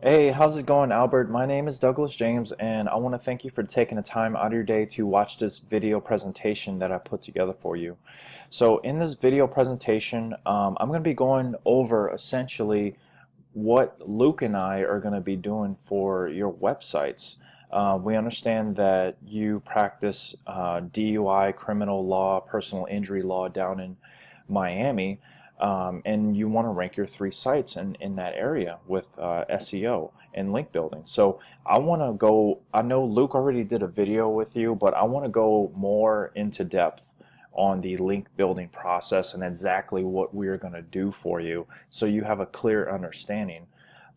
Hey, how's it going, Albert? My name is Douglas James, and I want to thank you for taking the time out of your day to watch this video presentation that I put together for you. So in this video presentation, I'm going to be going over essentially what Luke and I are going to be doing for your websites. We understand that you practice DUI, criminal law, personal injury law down in Miami, and you want to rank your three sites in that area with SEO and link building. So I want to go, I know Luke already did a video with you, but I want to go more into depth on the link building process and exactly what we're going to do for you so you have a clear understanding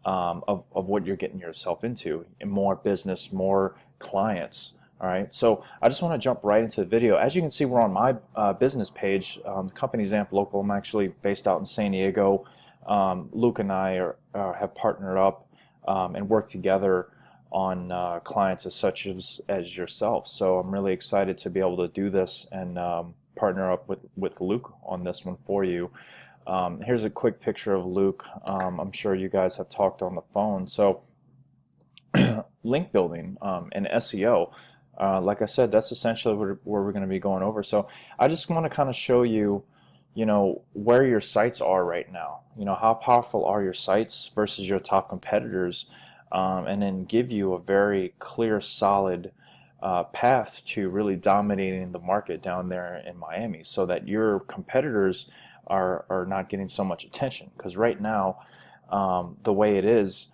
of what you're getting yourself into, and more business, more clients. All right, so I just want to jump right into the video. As you can see, we're on my business page. The company's AMP Local. I'm actually based out in San Diego. Luke and I have partnered up and worked together on clients such as yourself. So I'm really excited to be able to do this and partner up with Luke on this one for you. Here's a quick picture of Luke. I'm sure you guys have talked on the phone. So link building and SEO, like I said, that's essentially where we're going to be going over. So I just want to kind of show you, where your sites are right now. How powerful are your sites versus your top competitors, and then give you a very clear, solid path to really dominating the market down there in Miami, so that your competitors are not getting so much attention. Because right now, the way it is,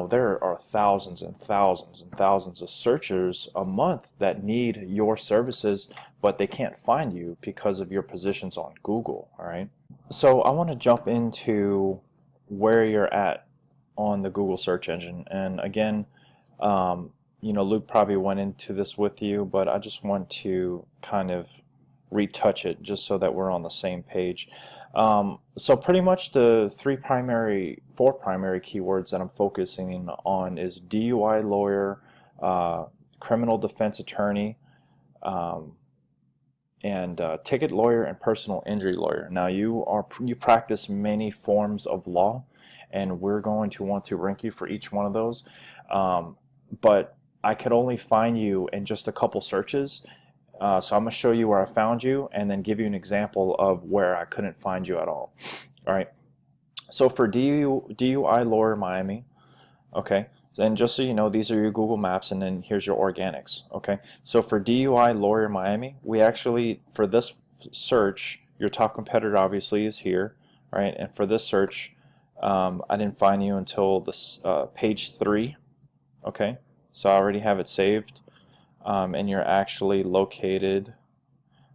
there are thousands and thousands and thousands of searchers a month that need your services, but they can't find you because of your positions on Google. All right. So I want to jump into where you're at on the Google search engine. And again, Luke probably went into this with you, but I just want to kind of retouch it just so that we're on the same page. So pretty much the four primary keywords that I'm focusing on is DUI lawyer, criminal defense attorney, and ticket lawyer and personal injury lawyer. Now you practice many forms of law, and we're going to want to rank you for each one of those. But I could only find you in just a couple searches. So I'm going to show you where I found you and then give you an example of where I couldn't find you at all. All right. So for DUI lawyer Miami, okay, and just so you know, these are your Google Maps, and then here's your organics. Okay. So for DUI lawyer Miami, we actually, for this search, your top competitor obviously is here, right? And for this search, I didn't find you until this page 3. Okay. So I already have it saved. And you're actually located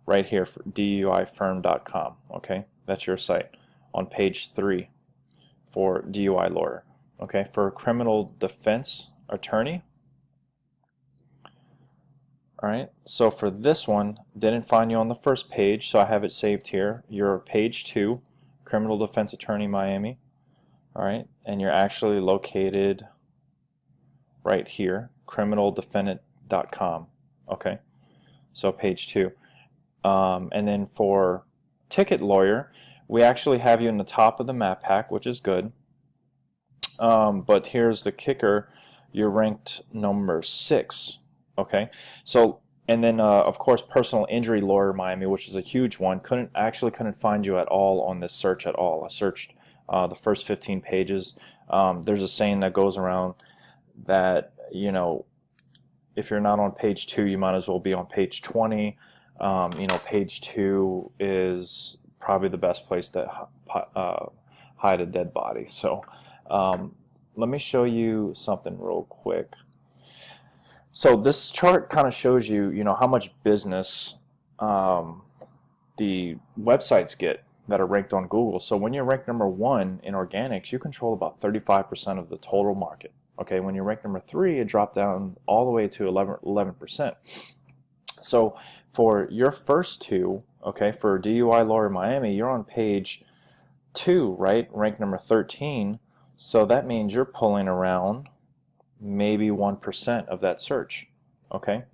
right here for DUIfirm.com. Okay, that's your site on page 3 for DUI lawyer. Okay, for criminal defense attorney. All right, so for this one, didn't find you on the first page, so I have it saved here. You're page 2, criminal defense attorney Miami. All right, and you're actually located right here, criminaldefendant.com. Okay, so page 2. And then for ticket lawyer, we actually have you in the top of the map pack, which is good. But here's the kicker: you're ranked number 6. Okay, so and then of course personal injury lawyer Miami, which is a huge one. Couldn't find you at all on this search at all. I searched the first 15 pages. There's a saying that goes around that if you're not on page 2, you might as well be on page 20. Page 2 is probably the best place to hide a dead body. So let me show you something real quick. So this chart kind of shows you, how much business the websites get that are ranked on Google. So when you're ranked number 1 in organics, you control about 35% of the total market. Okay, when you're ranked number 3, it dropped down all the way to 11%. So for your first 2, okay, for DUI lawyer Miami, you're on page 2, right? Ranked number 13. So that means you're pulling around maybe 1% of that search. Okay.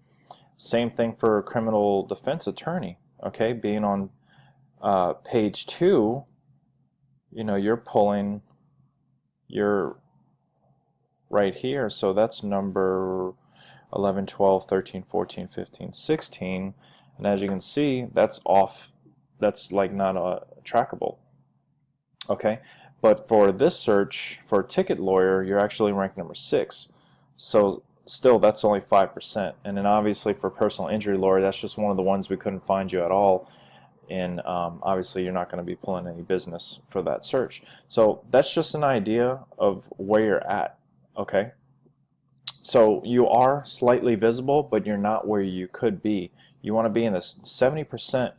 Same thing for criminal defense attorney. Okay, being on page 2, you're pulling your right here. So that's number 11, 12, 13, 14, 15, 16. And as you can see, that's off. That's like not trackable. Okay, but for this search for ticket lawyer, you're actually ranked number 6. So still, that's only 5%. And then obviously for personal injury lawyer, that's just one of the ones we couldn't find you at all. And obviously you're not going to be pulling any business for that search. So that's just an idea of where you're at. Okay, so you are slightly visible, but you're not where you could be. You want to be in this 70%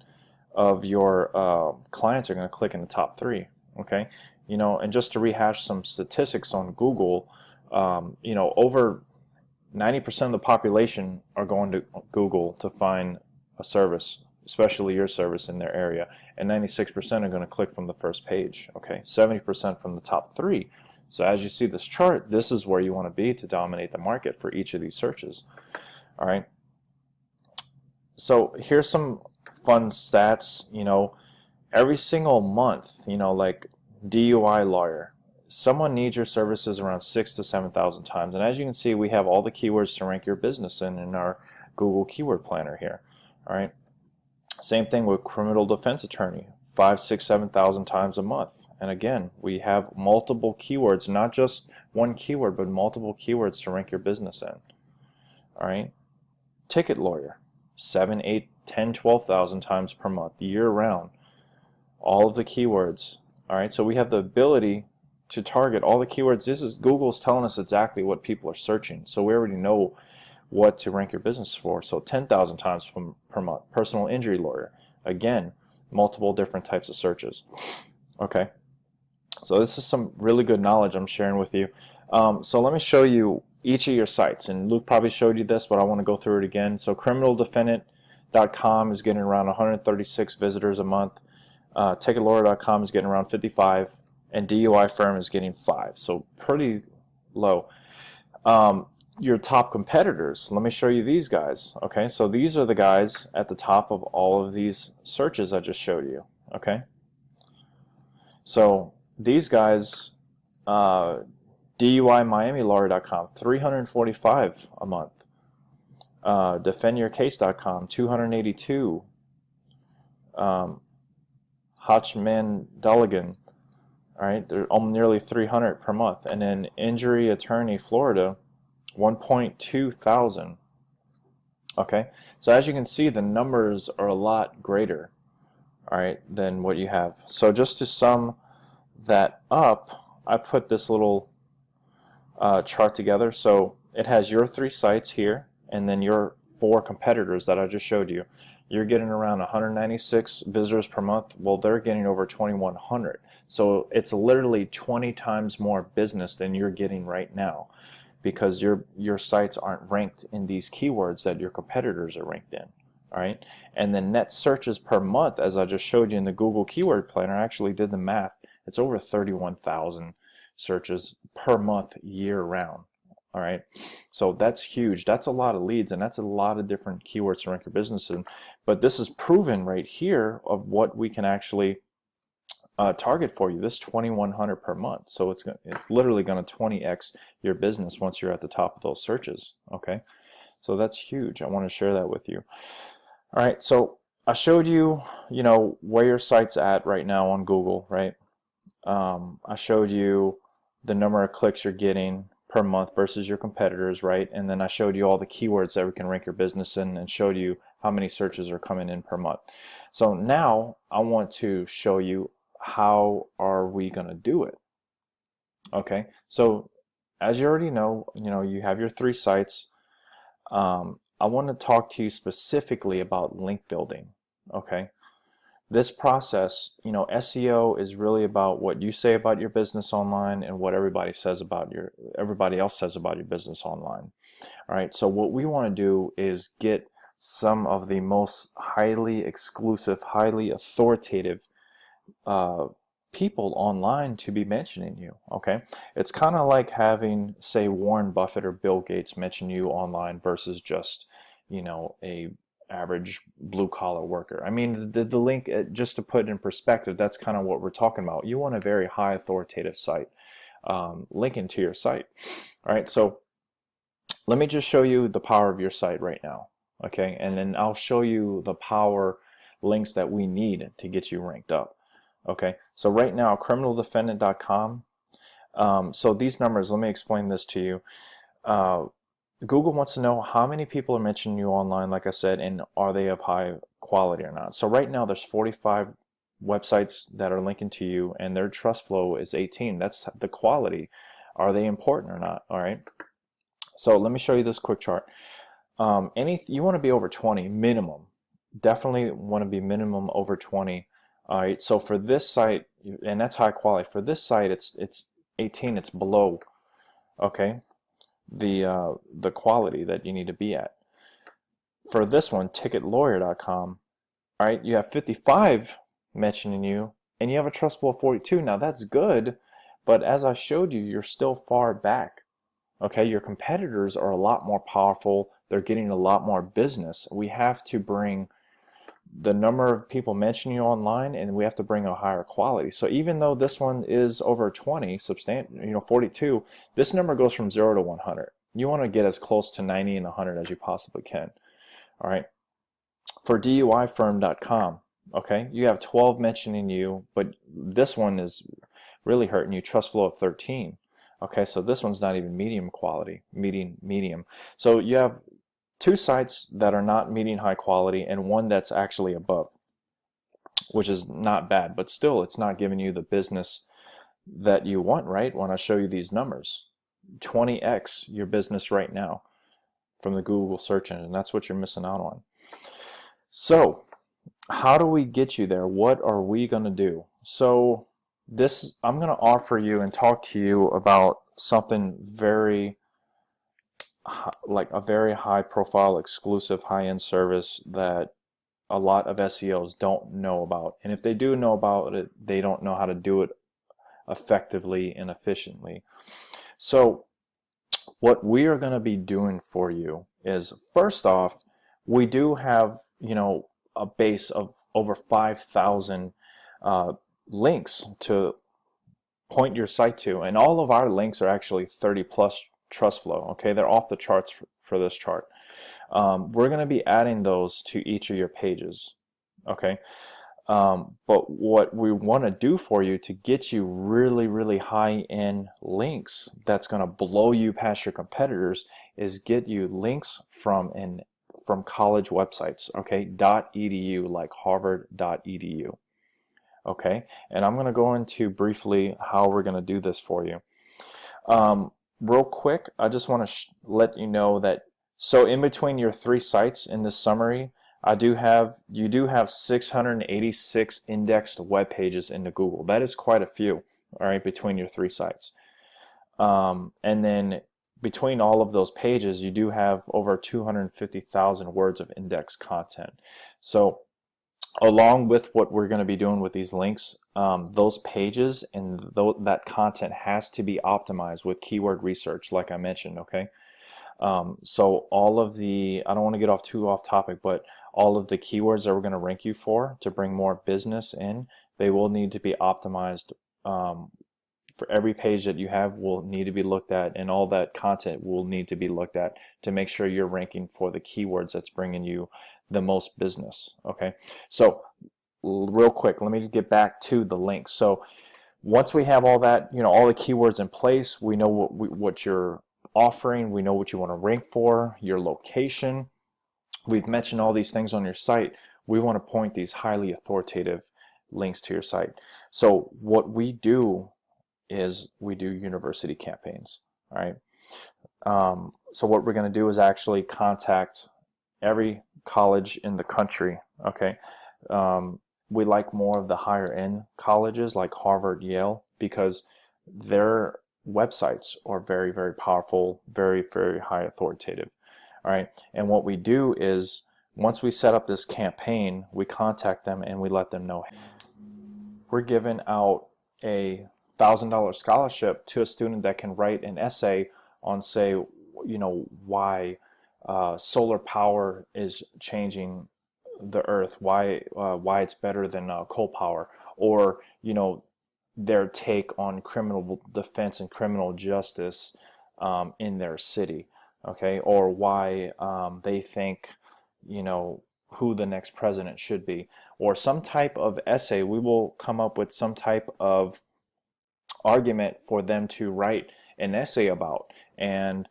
of your clients are going to click in the top 3. Okay, you know, and just to rehash some statistics on Google, you know, over 90% of the population are going to Google to find a service, especially your service in their area, and 96% are going to click from the first page. Okay, 70% from the top 3. So as you see this chart, this is where you want to be to dominate the market for each of these searches. All right. So here's some fun stats. You know, every single month, you know, like DUI lawyer, someone needs your services around 6,000 to 7,000 times. And as you can see, we have all the keywords to rank your business in our Google Keyword Planner here. All right. Same thing with criminal defense attorney, 5,000, 6,000, 7,000 times a month. And again, we have multiple keywords, not just one keyword, but multiple keywords to rank your business in. All right. Ticket lawyer, 7, 8, 10, 12,000 times per month, year round. All of the keywords. All right. So we have the ability to target all the keywords. This is Google's telling us exactly what people are searching. So we already know what to rank your business for. So 10,000 times per month. Personal injury lawyer. Again, multiple different types of searches. Okay. So this is some really good knowledge I'm sharing with you. So let me show you each of your sites. And Luke probably showed you this, but I want to go through it again. So criminaldefendant.com is getting around 136 visitors a month. Ticketlawyer.com is getting around 55. And DUI firm is getting 5. So pretty low. Your top competitors, let me show you these guys. Okay, so these are the guys at the top of all of these searches I just showed you. Okay, so these guys, DUIMiamiLawyer.com, 345 a month. DefendYourCase.com, 282. Hotchman Dulligan, all right, they're nearly 300 per month. And then Injury Attorney Florida, 1.2 thousand. Okay, so as you can see, the numbers are a lot greater, all right, than what you have. So just to sum that up, I put this little chart together. So it has your 3 sites here, and then your 4 competitors that I just showed you. You're getting around 196 visitors per month. Well, they're getting over 2,100. So it's literally 20 times more business than you're getting right now, because your sites aren't ranked in these keywords that your competitors are ranked in. All right, and the net searches per month, as I just showed you in the Google Keyword Planner, I actually did the math. It's over 31,000 searches per month year round. All right, so that's huge. That's a lot of leads, and that's a lot of different keywords to rank your business in. But this is proven right here of what we can actually target for you. This 2,100 per month. So it's literally going to 20x your business once you're at the top of those searches. Okay, so that's huge. I want to share that with you. All right, so I showed you, you know, where your site's at right now on Google, right? I showed you the number of clicks you're getting per month versus your competitors, right? And then I showed you all the keywords that we can rank your business in, and showed you how many searches are coming in per month. So now I want to show you how are we going to do it. Okay, so as you already know, you have your 3 sites. I want to talk to you specifically about link building. Okay, this process, SEO is really about what you say about your business online and what everybody else says about your business online. All right, so what we want to do is get some of the most highly exclusive, highly authoritative people online to be mentioning you. Okay, it's kind of like having, say, Warren Buffett or Bill Gates mention you online versus just a average blue collar worker. I mean, the link, just to put it in perspective, that's kind of what we're talking about. You want a very high authoritative site. linking to your site. All right, so let me just show you the power of your site right now, okay? And then I'll show you the power links that we need to get you ranked up, okay? So right now, criminaldefendant.com. So these numbers, let me explain this to you. Google wants to know how many people are mentioning you online, like I said, and are they of high quality or not. So right now there's 45 websites that are linking to you, and their trust flow is 18. That's the quality. Are they important or not? All right. So let me show you this quick chart. You want to be over 20 minimum. Definitely want to be minimum over 20. All right. So for this site, and that's high quality. For this site, it's 18. It's below. Okay. The quality that you need to be at. For this one, ticketlawyer.com, all right, you have 55 mentioning you, and you have a trust flow of 42. Now that's good, but as I showed you, you're still far back. Okay, your competitors are a lot more powerful. They're getting a lot more business. We have to bring the number of people mentioning you online, and we have to bring a higher quality. So even though this one is over 20, 42, this number goes from 0 to 100. You want to get as close to 90 and 100 as you possibly can. All right. For DUIfirm.com, okay, you have 12 mentioning you, but this one is really hurting you. Trust flow of 13. Okay, so this one's not even medium quality, medium. So you have 2 sites that are not meeting high quality and one that's actually above, which is not bad, but still it's not giving you the business that you want, right? When I show you these numbers, 20x your business right now from the Google search engine. That's what you're missing out on. So how do we get you there? What are we going to do? So I'm going to offer you and talk to you about something like a very high profile, exclusive, high-end service that a lot of SEOs don't know about. And if they do know about it, they don't know how to do it effectively and efficiently. So what we are going to be doing for you is, first off, we do have, a base of over 5,000 links to point your site to, and all of our links are actually 30 plus trust flow. Okay, they're off the charts for this chart. We're going to be adding those to each of your pages. Okay, but what we want to do for you to get you really, really high-end links that's going to blow you past your competitors is get you links from college websites. Okay, .edu, like harvard.edu. Okay, and I'm going to go into briefly how we're going to do this for you. Real quick, I just want to let you know that, so in between your 3 sites in this summary, you do have 686 indexed web pages into Google. That is quite a few, all right, between your 3 sites. And then between all of those pages, you do have over 250,000 words of indexed content. So along with what we're going to be doing with these links, those pages and that content has to be optimized with keyword research, like I mentioned, okay? So all of I don't want to get too off topic, but all of the keywords that we're going to rank you for to bring more business in, they will need to be optimized. For every page that you have will need to be looked at, and all that content will need to be looked at to make sure you're ranking for the keywords that's bringing you the most business. Okay, so real quick, let me get back to the links. So once we have all that, all the keywords in place, we know what you're offering, we know what you want to rank for, your location. We've mentioned all these things on your site. We want to point these highly authoritative links to your site. So what we do is we do university campaigns. All right. So what we're going to do is actually contact every college in the country. Okay. We like more of the higher end colleges like Harvard, Yale, because their websites are very, very powerful, very, very high authoritative. All right. And what we do is, once we set up this campaign, we contact them and we let them know we're giving out a $1,000 scholarship to a student that can write an essay on, say, why solar power is changing the earth, why it's better than coal power, or their take on criminal defense and criminal justice in their city, okay, or why they think, you know, who the next president should be, or some type of essay. We will come up with some type of argument for them to write an essay about. And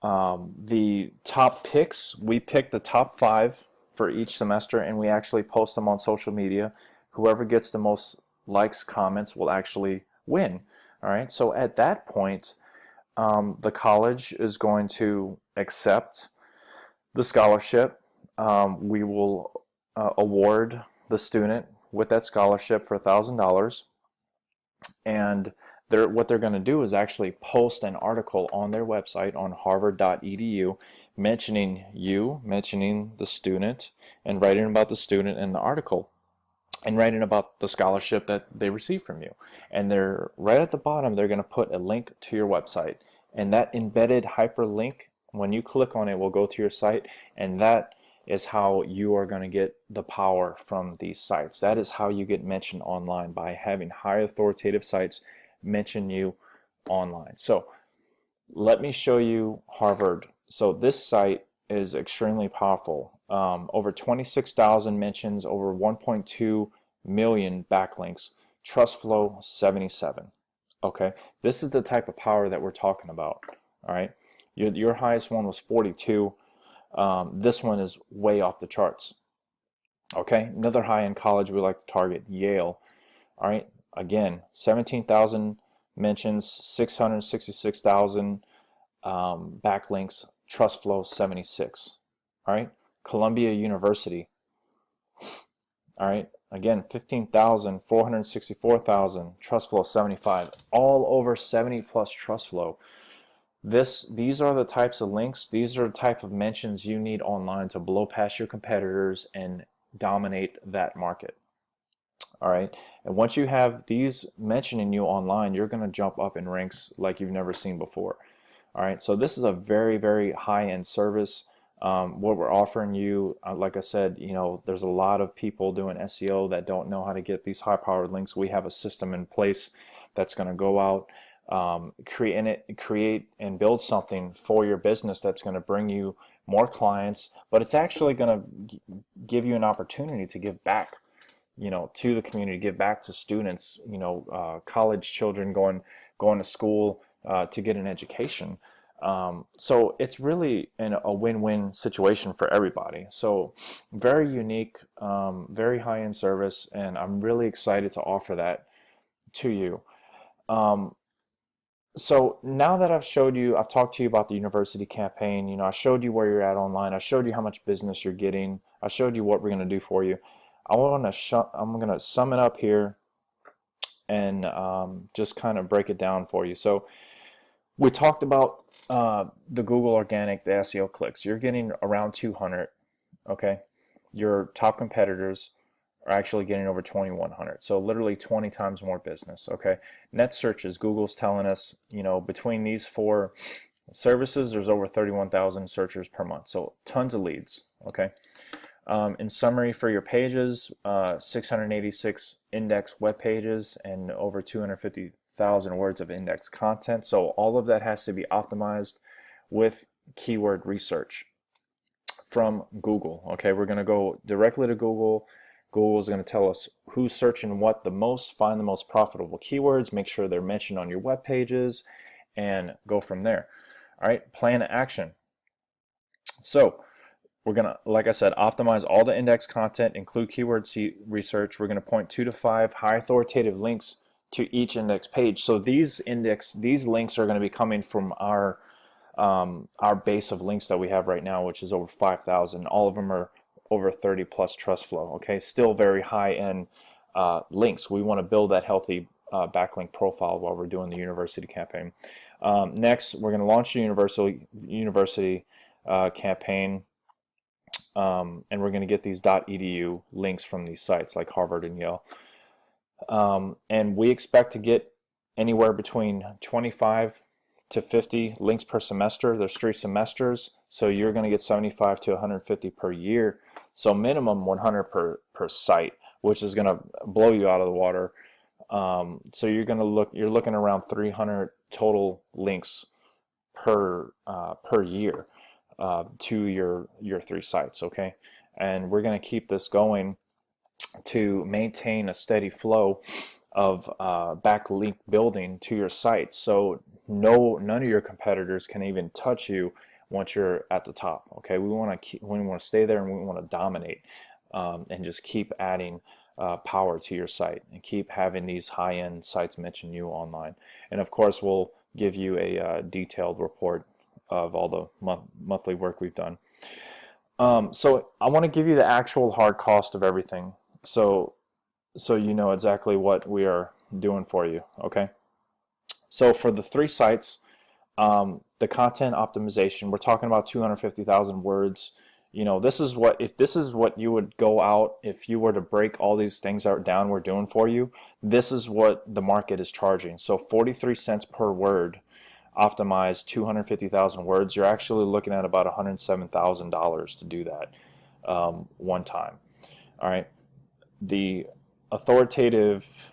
the top picks, we pick the top 5 for each semester, and we actually post them on social media. Whoever gets the most likes, comments will actually win. All right, so at that point, the college is going to accept the scholarship. We will award the student with that scholarship for $1,000, and what they're going to do is actually post an article on their website on harvard.edu mentioning you, mentioning the student, and writing about the student in the article, and writing about the scholarship that they received from you. And they're right at the bottom, they're going to put a link to your website, and that embedded hyperlink, when you click on it, will go to your site, and that is how you are going to get the power from these sites. That is how you get mentioned online, by having high authoritative sites mention you online. So let me show you Harvard. So this site is extremely powerful. Over 26,000 mentions, over 1.2 million backlinks, trust flow 77. Okay, this is the type of power that we're talking about. All right, your highest one was 42. This one is way off the charts. Okay, another high-end college we like to target, Yale. All right, again, 17,000 mentions, 666,000 backlinks, trust flow 76. All right, Columbia University. All right, again, 15,000, 464,000, trust flow 75, all over 70 plus trust flow. These are the types of links, these are the type of mentions you need online to blow past your competitors and dominate that market. All right, and once you have these mentioning you online, you're going to jump up in ranks like you've never seen before. All right, so this is a very, very high-end service. What we're offering you, like I said, you know, there's a lot of people doing SEO that don't know how to get these high-powered links. We have a system in place that's going to go out, create and build something for your business that's going to bring you more clients, but it's actually going to give you an opportunity to give back, you know, to the community, give back to students, you know, college children going to school to get an education. So it's really a win-win situation for everybody. So very unique, very high-end service, and I'm really excited to offer that to you. So now that I've talked to you about the university campaign, you know, I showed you where you're at online, I showed you how much business you're getting, I showed you what we're going to do for you. I'm going to sum it up here and just kind of break it down for you. So we talked about the Google organic, the SEO clicks. You're getting around 200, okay? Your top competitors are actually getting over 2,100. So literally 20 times more business, okay? Net searches, Google's telling us, you know, between these 4 services, there's over 31,000 searchers per month. So tons of leads, okay? In summary, for your pages, 686 index web pages and over 250,000 words of index content. So all of that has to be optimized with keyword research from Google. Okay, we're going to go directly to Google. Google is going to tell us who's searching what the most, find the most profitable keywords, make sure they're mentioned on your web pages, and go from there. All right, plan of action. So we're going to, like I said, optimize all the index content, include keyword research. We're going to point 2 to 5 high authoritative links to each index page. So these links are going to be coming from our base of links that we have right now, which is over 5,000. All of them are over 30 plus trust flow. Okay, still very high end links. We want to build that healthy backlink profile while we're doing the university campaign. Next, we're going to launch the university campaign, and we're going to get these .edu links from these sites like Harvard and Yale. And we expect to get anywhere between 25 to 50 links per semester. There's 3 semesters, so you're going to get 75 to 150 per year. So minimum 100 per site, which is going to blow you out of the water. So you're looking around 300 total links per year to your 3 sites, okay? And we're going to keep this going to maintain a steady flow of backlink building to your site, so none of your competitors can even touch you once you're at the top. Okay, we want to stay there, and we want to dominate, and just keep adding power to your site and keep having these high-end sites mention you online. And of course, we'll give you a detailed report of all the monthly work we've done. So I want to give you the actual hard cost of everything, so you know exactly what we are doing for you. Okay, so for the 3 sites, the content optimization, we're talking about 250,000 words. You know, if this is what you would go out, if you were to break all these things out down we're doing for you, this is what the market is charging. So 43 cents per word, optimized 250,000 words. You're actually looking at about $107,000 to do that one time. All right, the authoritative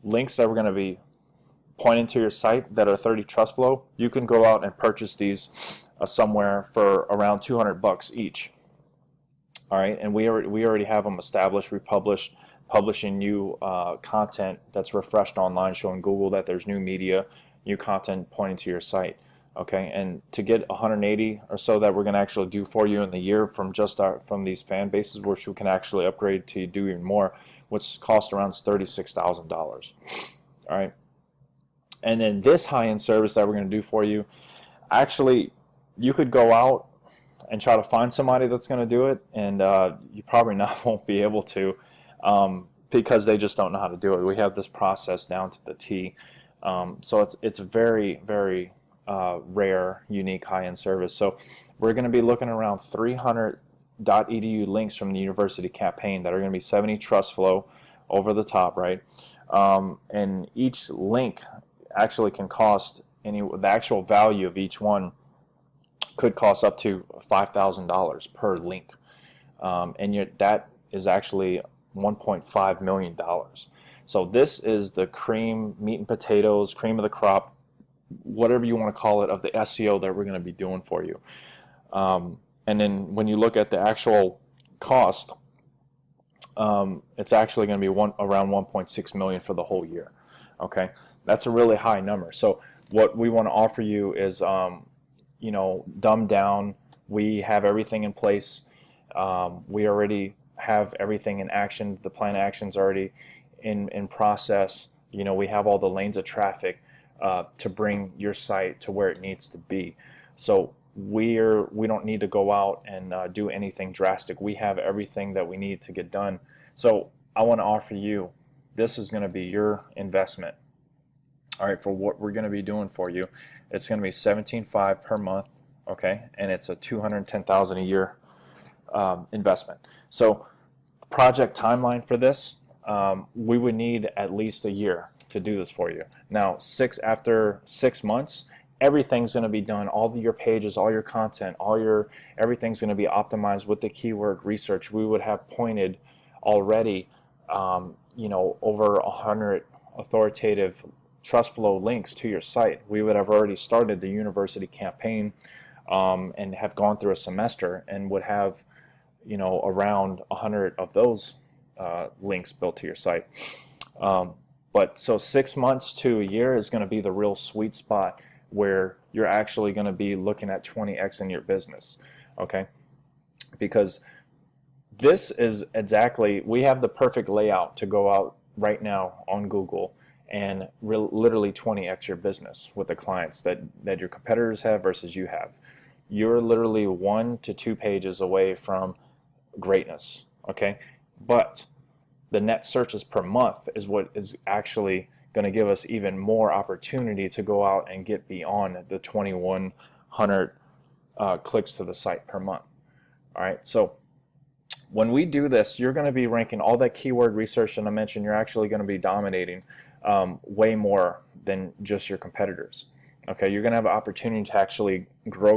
links that we're going to be pointing to your site that are 30 trust flow, you can go out and purchase these somewhere for around 200 bucks each. All right, and we already have them established. We publishing new content that's refreshed online, showing Google that there's new media, new content pointing to your site. Okay, and to get 180 or so that we're going to actually do for you in the year from these fan bases, which we can actually upgrade to do even more, which costs around $36,000. All right, and then this high-end service that we're going to do for you, actually, you could go out and try to find somebody that's going to do it, and you probably won't be able to, because they just don't know how to do it. We have this process down to the T. So it's a very, very rare, unique, high-end service. So we're going to be looking around 300 .edu links from the university campaign that are going to be 70 trust flow over the top, right? And each link actually can cost the actual value of each one could cost up to $5,000 per link, and that is actually $1.5 million. So this is the cream, meat and potatoes, cream of the crop, whatever you want to call it, of the SEO that we're going to be doing for you. And then when you look at the actual cost, it's actually going to be around 1.6 million for the whole year. Okay, that's a really high number. So what we want to offer you is, you know, dumbed down. We have everything in place. We already have everything in action. The plan of action's already in process. You know, we have all the lanes of traffic to bring your site to where it needs to be. So we don't need to go out and do anything drastic. We have everything that we need to get done. So I want to offer you, this is going to be your investment. All right, for what we're going to be doing for you, it's going to be $17,500 per month, okay, and it's a $210,000 a year investment. So project timeline for this, we would need at least a year to do this for you. Now, after 6 months, everything's going to be done. All of your pages, all your content, everything's going to be optimized with the keyword research. We would have pointed already, you know, over 100 authoritative trust flow links to your site. We would have already started the university campaign and have gone through a semester and would have, you know, around 100 of those links built to your site. But so 6 months to a year is going to be the real sweet spot where you're actually going to be looking at 20x in your business, okay? Because this is exactly, we have the perfect layout to go out right now on Google and literally 20x your business with the clients that your competitors have versus you have. You're literally 1 to 2 pages away from greatness, okay? But the net searches per month is what is actually going to give us even more opportunity to go out and get beyond the 2,100 clicks to the site per month. All right, so when we do this, you're going to be ranking all that keyword research that I mentioned. You're actually going to be dominating way more than just your competitors. Okay, you're going to have an opportunity to actually grow